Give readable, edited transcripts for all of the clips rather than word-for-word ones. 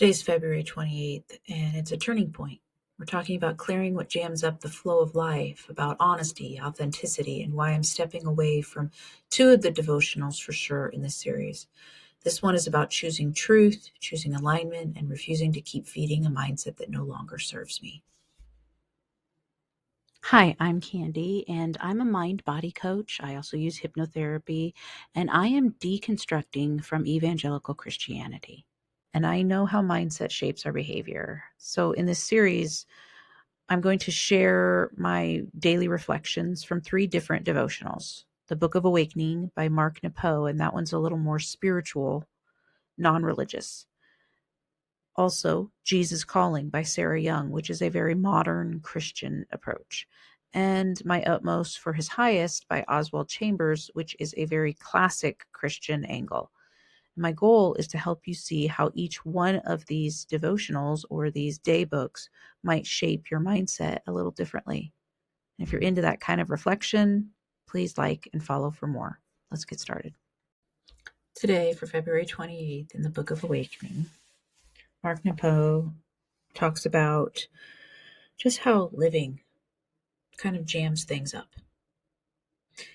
Today's February 28th, and it's a turning point. We're talking about clearing what jams up the flow of life, about honesty, authenticity, and why I'm stepping away from two of the devotionals for sure in this series. This one is about choosing truth, choosing alignment, and refusing to keep feeding a mindset that no longer serves me. Hi, I'm Candy, and I'm a mind body coach. I also use hypnotherapy, and I am deconstructing from evangelical Christianity. And I know how mindset shapes our behavior. So, in this series, I'm going to share my daily reflections from three different devotionals. The Book of Awakening by Mark Nepo, and that one's a little more spiritual, non religious. Also, Jesus Calling by Sarah Young, which is a very modern Christian approach. And My Utmost for His Highest by Oswald Chambers, which is a very classic Christian angle. My goal is to help you see how each one of these devotionals or these day books might shape your mindset a little differently. And if you're into that kind of reflection, please like and follow for more. Let's get started. Today, for February 28th, in the Book of Awakening, Mark Nepo talks about just how living kind of jams things up.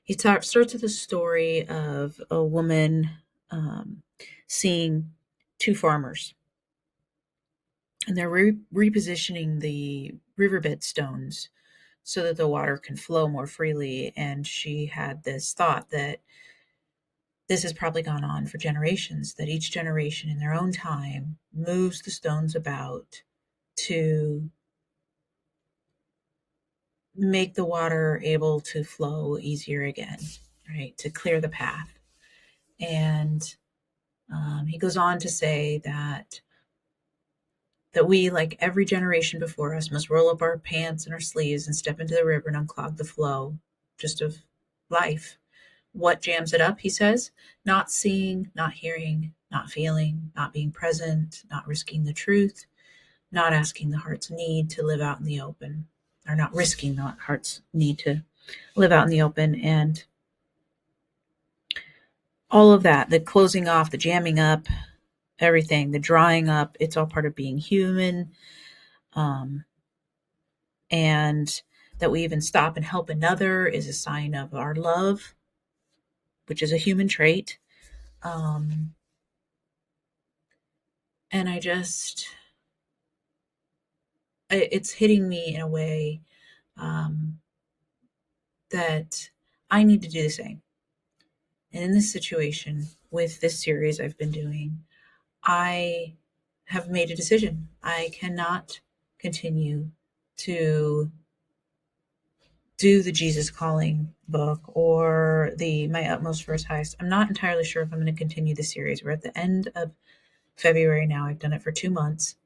He starts with a story of a woman seeing two farmers, and they're repositioning the riverbed stones so that the water can flow more freely. And she had this thought that this has probably gone on for generations, that each generation in their own time moves the stones about to make the water able to flow easier again, right? To clear the path. And he goes on to say that we, like every generation before us, must roll up our pants and our sleeves and step into the river and unclog the flow just of life. What jams it up, he says? Not seeing, not hearing, not feeling, not being present, not risking the truth, not asking the heart's need to live out in the open, or not risking the heart's need to live out in the open. And all of that, the closing off, the jamming up, everything, the drying up, it's all part of being human. And that we even stop and help another is a sign of our love, which is a human trait. And it's hitting me in a way that I need to do the same. And in this situation, with this series I've been doing, I have made a decision. I cannot continue to do the Jesus Calling book or the My Utmost for His Highest. I'm not entirely sure if I'm going to continue the series. We're at the end of February now. I've done it for 2 months.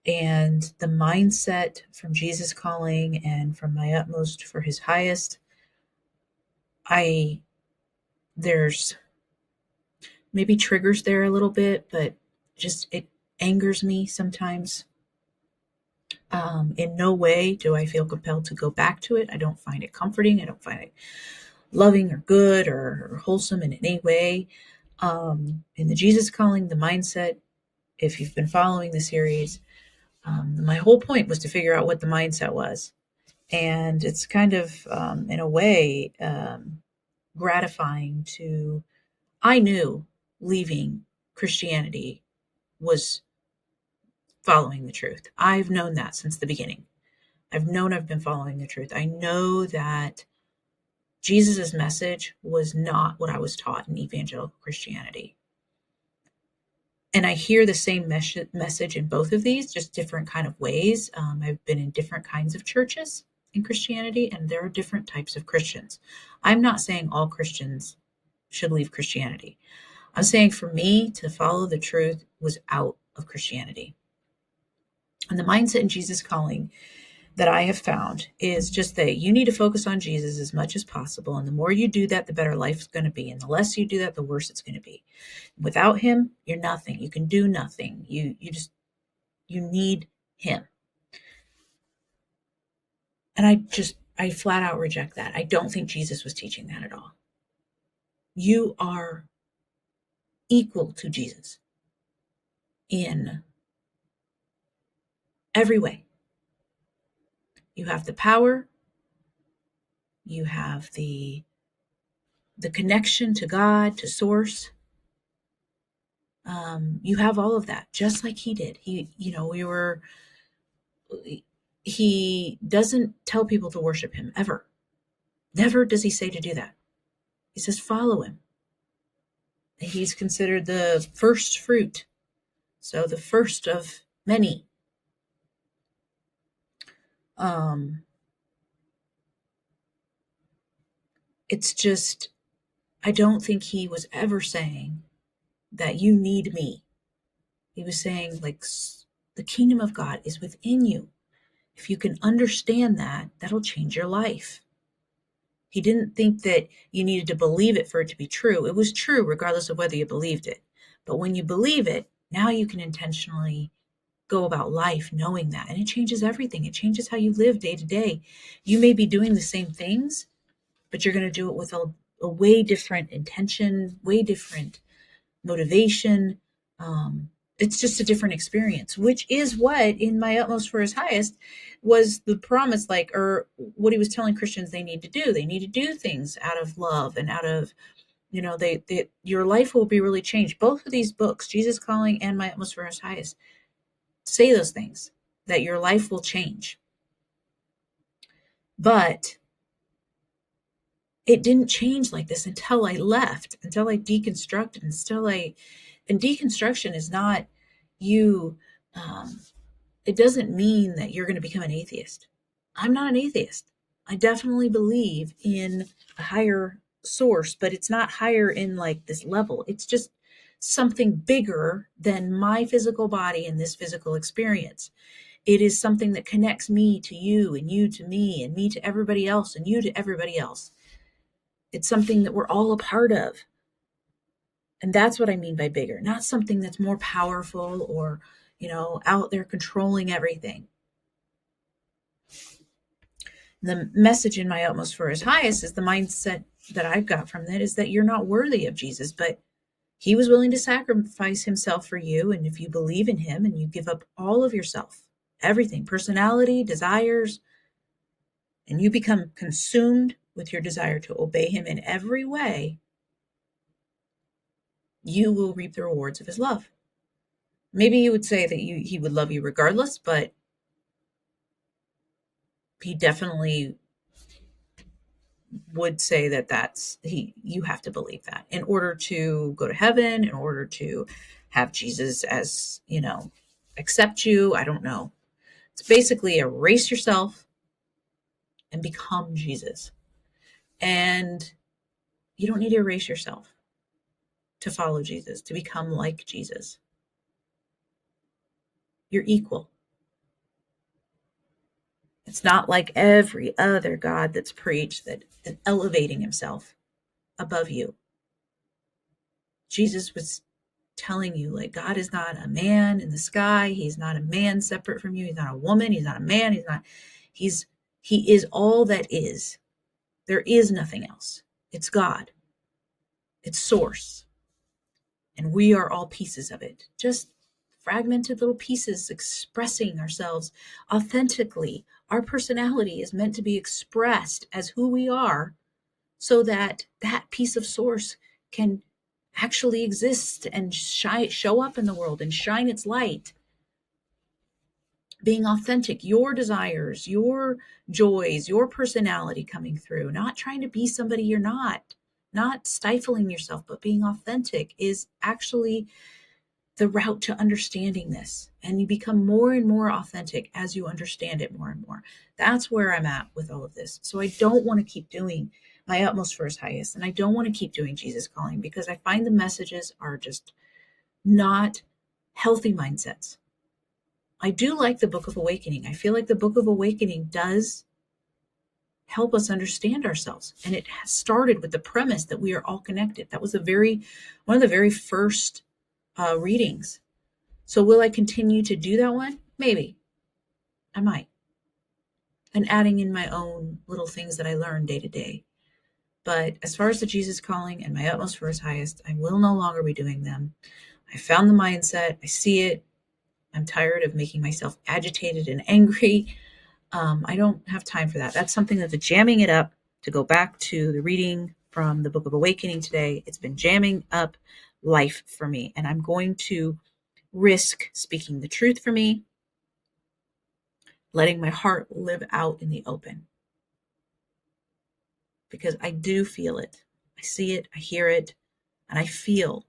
And the mindset from Jesus Calling and from My Utmost for His Highest, there's maybe triggers there a little bit, but just it angers me sometimes. In no way do I feel compelled to go back to it. I don't find it comforting. I don't find it loving or good or wholesome in any way. In the Jesus Calling, the mindset, if you've been following the series, my whole point was to figure out what the mindset was. And it's kind of, in a way, gratifying I knew leaving Christianity was following the truth. I've known that since the beginning. I've known I've been following the truth. I know that Jesus' message was not what I was taught in evangelical Christianity. And I hear the same message in both of these, just different kind of ways. I've been in different kinds of churches in Christianity, and there are different types of Christians. I'm not saying all Christians should leave Christianity. I'm saying for me to follow the truth was out of Christianity. And the mindset in Jesus Calling that I have found is just that you need to focus on Jesus as much as possible. And the more you do that, the better life's going to be. And the less you do that, the worse it's going to be. Without him, you're nothing. You can do nothing. You need him. And I flat out reject that. I don't think Jesus was teaching that at all. You are equal to Jesus in every way. You have the power, you have the connection to God, to source. You have all of that, just like he did. He doesn't tell people to worship him ever. Never does he say to do that. He says, follow him. He's considered the first fruit. So the first of many. It's just, I don't think he was ever saying that you need me. He was saying, like, the kingdom of God is within you. If you can understand that, that'll change your life. He didn't think that you needed to believe it for it to be true. It was true regardless of whether you believed it. But when you believe it, now you can intentionally go about life knowing that. And it changes everything. It changes how you live day to day. You may be doing the same things, but you're going to do it with a way different intention, way different motivation. It's just a different experience, which is what in my utmost for his highest was the promise, or what he was telling Christians they need to do. They need to do things out of love and out of, your life will be really changed. Both of these books, Jesus Calling and My Utmost for His Highest, say those things, that your life will change. But it didn't change like this until I left, until I deconstructed, and deconstruction is not you, it doesn't mean that you're going to become an atheist. I'm not an atheist. I definitely believe in a higher source, but it's not higher in like this level. It's just something bigger than my physical body and this physical experience. It is something that connects me to you and you to me and me to everybody else and you to everybody else. It's something that we're all a part of. And that's what I mean by bigger, not something that's more powerful or, out there controlling everything. The message in My Utmost for His Highest is the mindset that I've got from that is that you're not worthy of Jesus, but he was willing to sacrifice himself for you. And if you believe in him and you give up all of yourself, everything, personality, desires, and you become consumed with your desire to obey him in every way, you will reap the rewards of his love. Maybe you would say that he would love you regardless, but he definitely would say that you have to believe that in order to go to heaven, in order to have Jesus as, accept you. I don't know. It's basically erase yourself and become Jesus. And you don't need to erase yourself to follow Jesus, to become like Jesus. You're equal. It's not like every other God that's preached that is elevating himself above you. Jesus was telling you, like, God is not a man in the sky. He's not a man separate from you. He's not a woman. He's not a man. He is all that is. There is nothing else. It's God. It's source. And we are all pieces of it. Just fragmented little pieces expressing ourselves authentically. Our personality is meant to be expressed as who we are so that that piece of source can actually exist and show up in the world and shine its light. Being authentic, your desires, your joys, your personality coming through, not trying to be somebody you're not stifling yourself, but being authentic is actually the route to understanding this. And you become more and more authentic as you understand it more and more. That's where I'm at with all of this. So I don't want to keep doing My Utmost for His Highest. And I don't want to keep doing Jesus Calling because I find the messages are just not healthy mindsets. I do like the Book of Awakening. I feel like the Book of Awakening does help us understand ourselves. And it has started with the premise that we are all connected. That was one of the very first readings. So will I continue to do that one? Maybe. I might. And adding in my own little things that I learn day to day. But as far as the Jesus Calling and My Utmost for His Highest, I will no longer be doing them. I found the mindset. I see it. I'm tired of making myself agitated and angry. I don't have time for that. That's something that's jamming it up. To go back to the reading from the Book of Awakening today, it's been jamming up life for me. And I'm going to risk speaking the truth for me, letting my heart live out in the open. Because I do feel it. I see it, I hear it, and I feel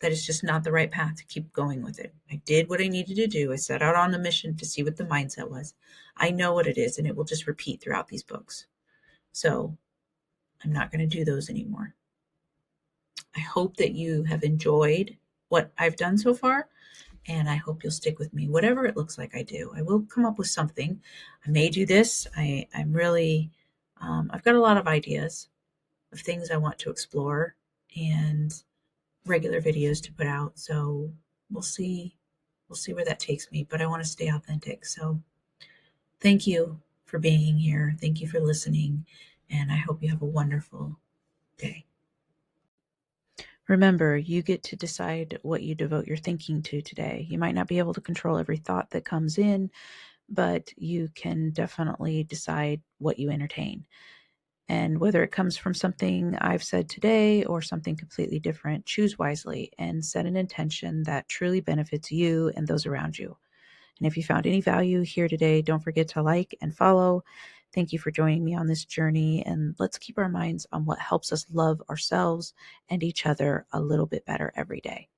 that it's just not the right path to keep going with it. I did what I needed to do. I set out on a mission to see what the mindset was. I know what it is, and it will just repeat throughout these books. So I'm not going to do those anymore. I hope that you have enjoyed what I've done so far, and I hope you'll stick with me, whatever it looks like I do. I will come up with something. I may do this. I'm really, I've got a lot of ideas of things I want to explore and regular videos to put out. So we'll see. We'll see where that takes me, but I want to stay authentic. So thank you for being here. Thank you for listening. And I hope you have a wonderful day. Remember, you get to decide what you devote your thinking to today. You might not be able to control every thought that comes in, but you can definitely decide what you entertain. And whether it comes from something I've said today or something completely different, choose wisely and set an intention that truly benefits you and those around you. And if you found any value here today, don't forget to like and follow. Thank you for joining me on this journey, and let's keep our minds on what helps us love ourselves and each other a little bit better every day.